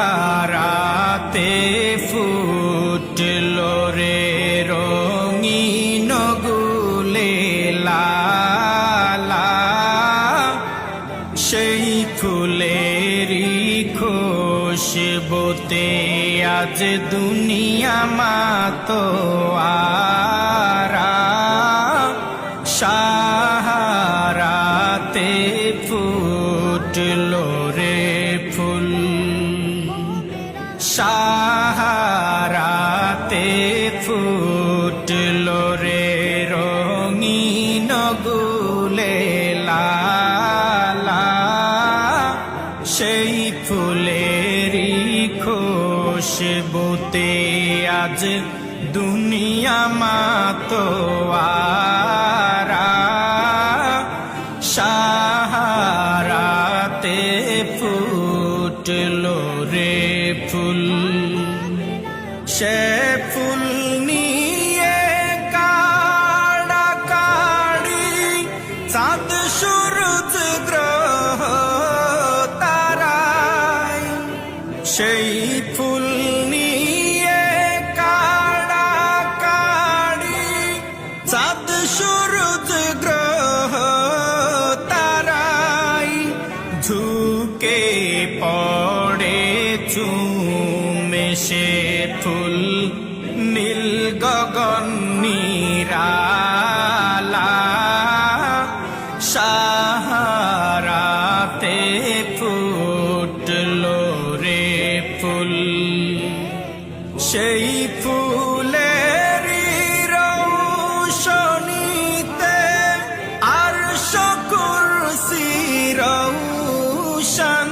সাহারাতে ফুটলো রে রঙিন গুলে লালা, সেই ফুলেরই খুশবুতে আজ দুনিয়া মাতোয়ারা। সাহারাতে ফুটলো রে ফুল, সাহারাতে ফুটলো রে রঙিন গুলে লালা, সেই ফুলেরই খুশবুতে আজ দুনিয়া মাতোয়ারা। সাহারাতে ফুটলো রে ফুল, সে ফুল নিয়ে কাড়াকাড়ি চাঁদ সূরজ গ্রহ তারায়, সেই ফুল নিয়ে কাড়াকাড়ি চাঁদ সূরজ গ্রহ তারায়, ঝুঁকে পড়ে চুমে সে ফুল নীল গগন নিরালা। সাহারাতে ফুটলো রে ফুল, সেই ফুলেরই রৌশনীতে আরশ কুরসি রৌশন,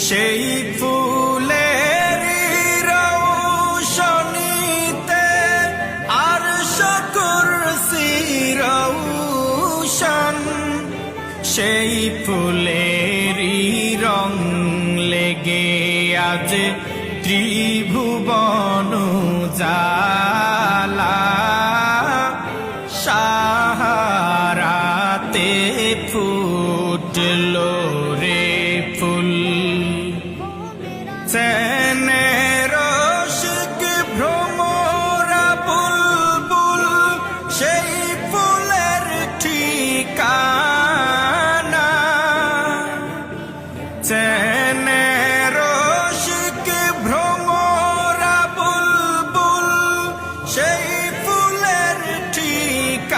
সেই ফুলেরই রৌশনীতে আরশ কুরসি রৌশন, সেই ফুলেরই রং লেগে আজ ত্রিভুবন জালা। সাহারাতে ফুটলো রে ফুল, চেনের রসিক ভ্রমরা বুলবুল, সেই ফুলের ঠিকানা। চেনের রসিক ভ্রমরা বুলবুল, সেই ফুলের ঠিকানা।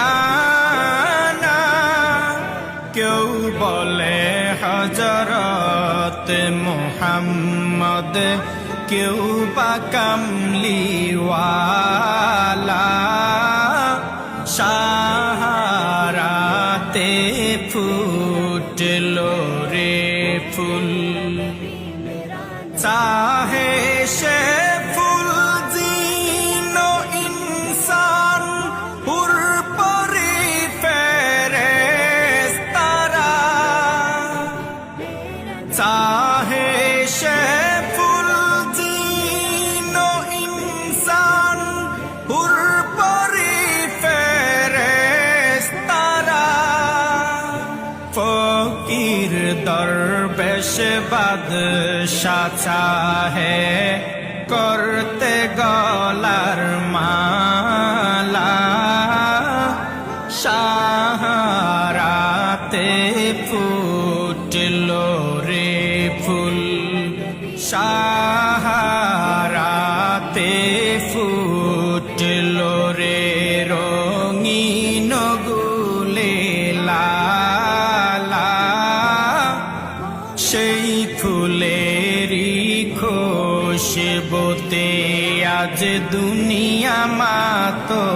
কেউ বলে হযরত মুহাম্মদ, কেউ বা কামলিওয়ালা। সাহারাতে ফুটলো রে ফুল, চাহে সে ফুল জিন ইনসান, হুর পরি ফেরেশতারা। চাহে সে ফুল জিন ইনসান, হুর পরি ফেরেশতারা। ফকির দরবেশ বাদশাহ চাহে করতে গলার মালা। সাহারাতে ফুটলো রে ফুল, সাহারাতে ফুটলো রে রঙিন গুলে লালা, সেই ফুলেরই খুশবুতে আজ দুনিয়া মাতোয়ারা।